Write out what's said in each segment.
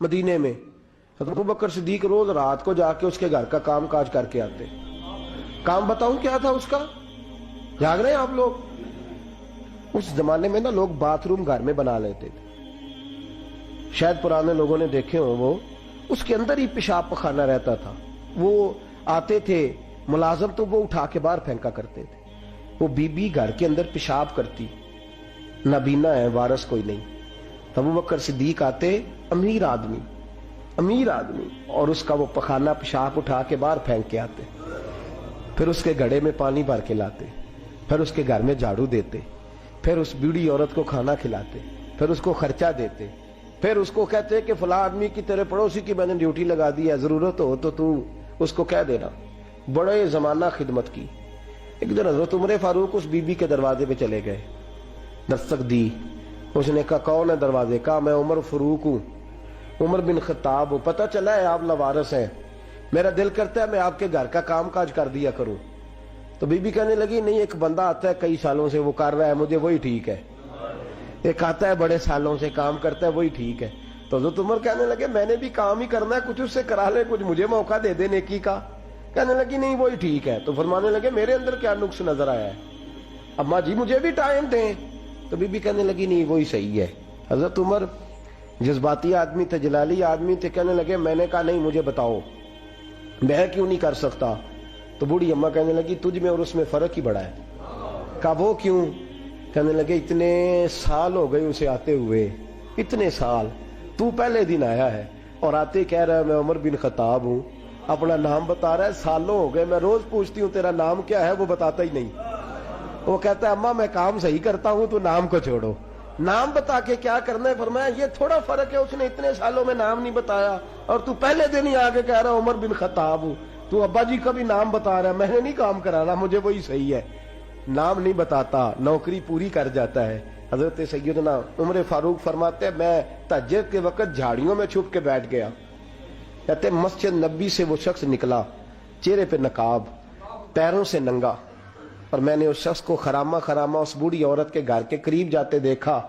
مدینے میں، حضرت ابو بکر صدیق روز رات کو جا کے اس کے گھر کا کام کاج کر کے آتے. کام بتاؤں کیا تھا اس کا؟ جاگ رہے ہیں آپ لوگ؟ اس زمانے میں نا لوگ باتھ روم گھر میں بنا لیتے تھے، شاید پرانے لوگوں نے دیکھے ہوں، وہ اس کے اندر ہی پیشاب پخانہ رہتا تھا. وہ آتے تھے ملازم تو وہ اٹھا کے باہر پھینکا کرتے تھے. وہ بی بی گھر کے اندر پیشاب کرتی، نابینا ہے، وارث کوئی نہیں. ابو بکر صدیق آتے، امیر آدمی اور اس کا وہ پخانہ پیشاب اٹھا کے باہر پھینک کے آتے. پھر اس کے گھڑے میں پانی بھر کے لاتے، پھر اس کے گھر میں جھاڑو دیتے، پھر اس بوڑھی عورت کو کھانا کھلاتے، پھر اس کو خرچہ دیتے، پھر اس کو کہتے کہ فلاں آدمی کی تیرے پڑوسی کی میں نے ڈیوٹی لگا دی ہے، ضرورت ہو تو اس کو کہہ دینا. بڑے زمانہ خدمت کی. ایک دن حضرت عمر فاروق اس بی بی کے دروازے پہ چلے گئے، دستک دی. اس نے کہا کون ہے دروازے؟ کہا میں عمر فاروق ہوں، عمر بن خطاب ہوں. پتہ چلا ہے آپ لوارث ہیں، میرا دل کرتا ہے میں آپ کے گھر کا کام کاج کر دیا کروں. تو بی بی کہنے لگی نہیں، ایک بندہ آتا ہے کئی سالوں سے وہ کر رہا ہے، مجھے وہی ٹھیک ہے. ایک آتا ہے بڑے سالوں سے کام کرتا ہے، وہی ٹھیک ہے. تو حضرت عمر کہنے لگے میں نے بھی کام ہی کرنا ہے، کچھ اس سے کرا لے، کچھ مجھے موقع دے دے نیکی کا. کہنے لگی نہیں وہی ٹھیک ہے. تو فرمانے لگے میرے اندر کیا نقص نظر آیا ہے؟ اماں جی مجھے بھی ٹائم دیں. تو بی بی کہنے لگی نہیں وہی صحیح ہے. حضرت عمر جذباتی آدمی تھے، جلالی آدمی تھے. کہنے لگے میں نے کہا نہیں مجھے بتاؤ میں کیوں نہیں کر سکتا. تو بوڑھی اماں کہنے لگی تجھ میں اور اس میں فرق ہی بڑا ہے. کہا وہ کیوں؟ کہنے لگے اتنے سال ہو گئے اسے آتے ہوئے، اتنے سال. تو پہلے دن آیا ہے اور آتے کہہ رہا ہے میں عمر بن خطاب ہوں، اپنا نام بتا رہا ہے. سالوں ہو گئے میں روز پوچھتی ہوں تیرا نام کیا ہے، وہ بتاتا ہی نہیں. وہ کہتا ہے اماں میں کام صحیح کرتا ہوں تو نام کو چھوڑو، نام بتا کے کیا کرنا ہے. فرمایا یہ تھوڑا فرق ہے، اس نے اتنے سالوں میں نام نہیں بتایا اور تو پہلے دن ہی آگے کہہ رہا عمر بن خطاب ہوں. تو ابا جی کا بھی نام بتا رہا ہے، میں نے نہیں کام کرانا، مجھے وہی صحیح ہے. نام نہیں بتاتا، نوکری پوری کر جاتا ہے. حضرت سیدنا عمر فاروق فرماتے ہیں میں تہجد کے وقت جھاڑیوں میں چھپ کے بیٹھ گیا. کہتے مسجد نبی سے وہ شخص نکلا، چہرے پہ نقاب، پیروں سے ننگا، اور میں نے اس شخص کو خرامہ اس بوڑھی عورت کے گھر کے قریب جاتے دیکھا.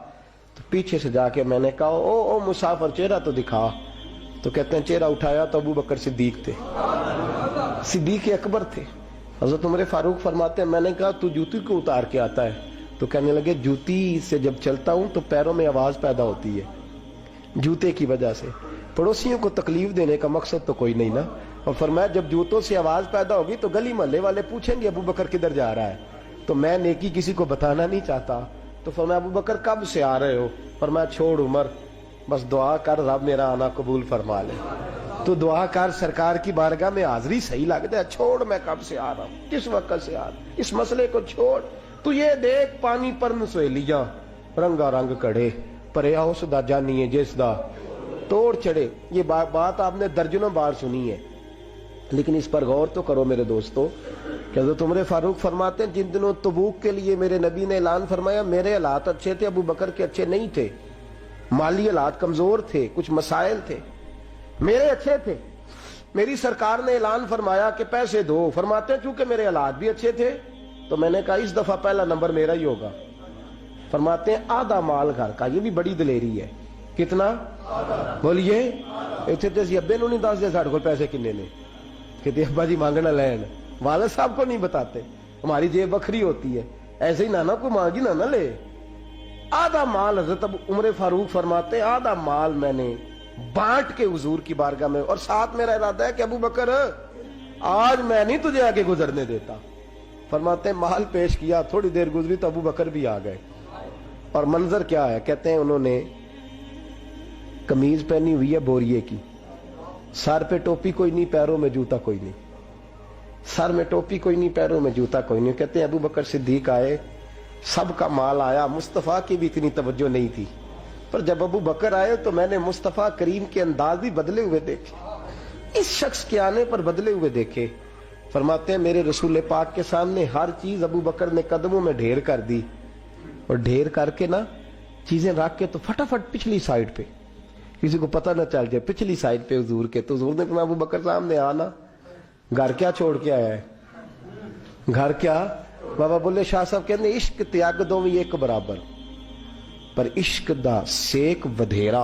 تو پیچھے سے جا کے میں نے کہا او مسافر چہرہ تو دکھا. تو کہتے ہیں چہرہ اٹھایا تو ابو بکر صدیق تھے، صدیق اکبر تھے. حضرت عمر فاروق فرماتے ہیں میں نے کہا تو جوتی کو اتار کے آتا ہے؟ تو کہنے لگے جوتی سے جب چلتا ہوں تو پیروں میں آواز پیدا ہوتی ہے جوتے کی وجہ سے. پڑوسیوں کو تکلیف دینے کا مقصد تو کوئی نہیں نا. اور فرمایا جب جوتوں سے آواز پیدا ہوگی تو گلی محلے والے پوچھیں گے ابو بکر کدھر جا رہا ہے، تو میں نیکی کسی کو بتانا نہیں چاہتا. تو فرمایا ابو بکر کب سے آ رہے ہو؟ فرمایا چھوڑ عمر، بس دعا کر رب میرا آنا قبول فرما لے. تو دعا کر سرکار کی بارگاہ میں حاضری صحیح لگتا ہے. چھوڑ میں کب سے آ رہا ہوں، کس وقت سے آ رہا ہوں، اس مسئلے کو چھوڑ. تو یہ دیکھ پانی پر نسویلیاں رنگا رنگ کڑے پریا اس دا جانیے جس دا توڑ چڑھے. یہ بات آپ نے درجنوں بار سنی ہے، لیکن اس پر غور تو کرو میرے دوستو کہ حضرت عمر فاروق فرماتے ہیں جن دنوں تبوک کے لیے میرے نبی نے اعلان فرمایا میرے حالات اچھے تھے، ابو بکر کے اچھے نہیں تھے. مالی حالات کمزور تھے، کچھ مسائل تھے، میرے اچھے تھے. میری سرکار نے اعلان فرمایا کہ پیسے دو. فرماتے ہیں چونکہ میرے حالات بھی اچھے تھے تو میں نے کہا اس دفعہ پہلا نمبر میرا ہی ہوگا. فرماتے ہیں آدھا مال گھر کا، یہ بھی بڑی دلیری ہے. کتنا؟ بولیے. اتنے تو اسی ابے نو نہیں دس دے ساڑھے کو پیسے کنے نے، کہتے ابا جی مانگنا لین. والد صاحب کو نہیں بتاتے، ہماری جیب بکھری ہوتی ہے، ایسے ہی نانا کو مانگی نانا لے. آدھا مال حضرت عمر فاروق فرماتے آدھا مال میں نے بانٹ کے حضور کی بارگاہ میں، اور ساتھ میرا ارادہ ہے کہ ابو بکر آج میں نہیں تجھے آگے گزرنے دیتا. فرماتے ہیں مال پیش کیا، تھوڑی دیر گزری تو ابو بکر بھی آ گئے. اور منظر کیا ہے؟ کہتے ہیں انہوں نے قمیض پہنی ہوئی ہے بوریے کی، سر پہ ٹوپی کوئی نہیں، پیروں میں جوتا کوئی نہیں. سر میں ٹوپی کوئی نہیں، پیروں میں جوتا کوئی نہیں. کہتے ہیں ابو بکر صدیق آئے، سب کا مال آیا، مصطفیٰ کی بھی اتنی توجہ نہیں تھی. پر جب ابو بکر آئے تو میں نے مصطفیٰ کریم کے انداز بھی بدلے ہوئے دیکھے، اس شخص کے آنے پر بدلے ہوئے دیکھے. فرماتے ہیں میرے رسول پاک کے سامنے ہر چیز ابو بکر نے قدموں میں ڈھیر کر دی، اور ڈھیر کر کے نا چیزیں رکھ کے تو فٹافٹ پچھلی سائیڈ پہ، کسی کو پتہ نہ چل جائے، پچھلی سائیڈ پہ حضور کے. تو حضور نے کہا ابو بکر سامنے آنا، گھر کیا چھوڑ کے آیا ہے؟ گھر کیا؟ بابا بولے شاہ صاحب کہتے ہیں عشق تیاگ دو ایک برابر، پر عشق دا سیک ودھیرا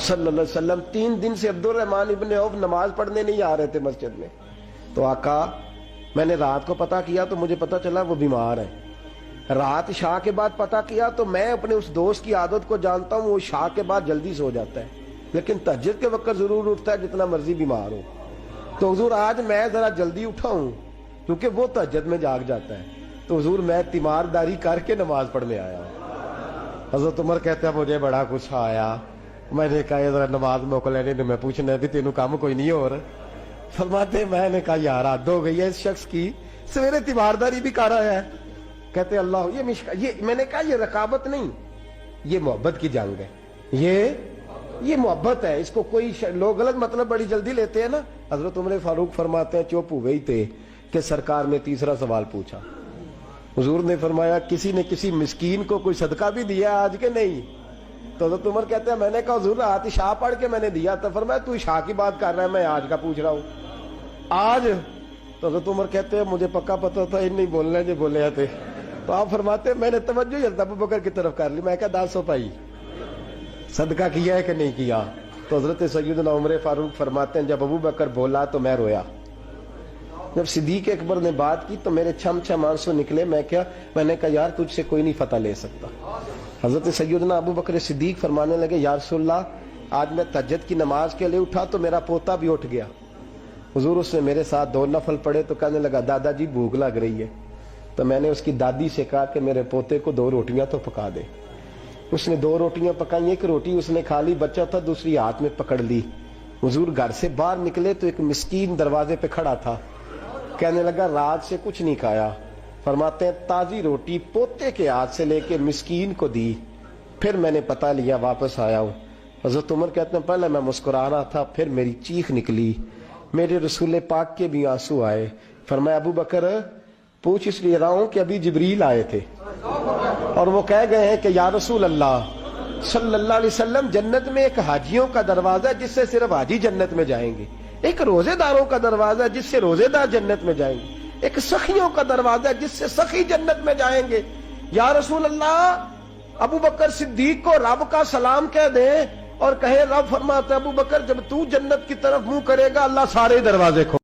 صلی اللہ علیہ وسلم 3 دن سے عبد الرحمن ابن عوف نماز پڑھنے نہیں آ رہے تھے مسجد میں. تو آقا میں نے رات کو پتا کیا تو مجھے پتا چلا وہ بیمار ہیں. رات عشاء کے بعد پتا کیا تو میں اپنے اس دوست کی عادت کو جانتا ہوں, وہ عشاء کے بعد جلدی سو جاتا ہے لیکن تہجد کے وقت ضرور اٹھتا ہے جتنا مرضی بیمار ہو. تو حضور آج میں ذرا جلدی اٹھا ہوں کیونکہ وہ تہجد میں جاگ جاتا ہے. تو حضور میں تیمارداری کر کے نماز پڑھنے آیا ہوں. حضرت عمر کہتے ہیں مجھے بڑا کچھ آیا. میں نے کہا ذرا نماز موقع لینے میں پوچھنا بھی تینوں کام کوئی نہیں ہو رہا. فرماتے میں نے کہا یار حد ہو گئی ہے اس شخص کی, سویرے تیمارداری بھی کر رہا ہے. کہتے اللہ یہ میں نے کہا یہ رقابت نہیں, یہ محبت کی جنگ ہے. یہ محبت ہے, اس کو کوئی لوگ غلط مطلب بڑی جلدی لیتے ہیں نا. حضرت عمر فاروق فرماتے ہیں چپ ہو گئی تھے کہ سرکار نے تیسرا سوال پوچھا. حضور نے فرمایا کسی نے کسی مسکین کو کوئی صدقہ بھی دیا آج کے نہیں؟ تو حضرت عمر کہتے ہیں میں نے کہا حضور رات عشاء پڑھ کے میں نے دیا تھا. فرمایا تو عشاء کی بات کر رہا ہے, میں آج کا پوچھ رہا ہوں. آج تو حضرت عمر کہتے ہیں مجھے پکا پتا تھا ان نہیں بولنے جو بولے تھے. تو آپ فرماتے ہیں میں نے توجہ حضرت ابو بکر کی طرف کر لی. میں کہا 10 پائی صدقہ کیا ہے کہ نہیں کیا؟ تو حضرت سیدنا عمر فاروق فرماتے ہیں جب ابو بکر بولا تو میں رویا. جب صدیق اکبر نے بات کی تو میرے چھم چھم آنسو نکلے. میں نے کہا یار تجھ سے کوئی نہیں فتح لے سکتا. حضرت سیدنا ابو بکر صدیق فرمانے لگے یا رسول اللہ آج میں تہجد کی نماز کے لیے اٹھا تو میرا پوتا بھی اٹھ گیا. حضور اس نے میرے ساتھ 2 نفل پڑھے تو کہنے لگا دادا جی بھوک لگ رہی ہے. تو میں نے اس کی دادی سے کہا کہ میرے پوتے کو 2 روٹیاں تو پکا دے. اس نے 2 روٹیاں پکائیں, ایک روٹی اس نے کھا لی, بچہ تھا, دوسری ہاتھ میں پکڑ لی. حضور گھر سے باہر نکلے تو ایک مسکین دروازے پہ کھڑا تھا. کہنے لگا رات سے کچھ نہیں کھایا. فرماتے ہیں تازی روٹی پوتے کے ہاتھ سے لے کے مسکین کو دی. پھر میں نے پتہ لیا واپس آیا ہوں. حضرت عمر کہتے ہیں پہلے میں مسکرا رہا تھا, پھر میری چیخ نکلی, میرے رسول پاک کے بھی آنسو آئے. فرمایا ابو بکر پوچھ اس لیے رہا ہوں کہ ابھی جبریل آئے تھے اور وہ کہہ گئے ہیں کہ یا رسول اللہ صلی اللہ علیہ وسلم جنت میں ایک حاجیوں کا دروازہ ہے جس سے صرف حاجی جنت میں جائیں گے, ایک روزے داروں کا دروازہ ہے جس سے روزے دار جنت میں جائیں گے, ایک سخیوں کا دروازہ ہے جس سے سخی جنت میں جائیں گے. یا رسول اللہ ابو بکر صدیق کو رب کا سلام کہہ دیں اور کہے رب فرماتا ہے ابو بکر جب تو جنت کی طرف منہ کرے گا اللہ سارے دروازے کھول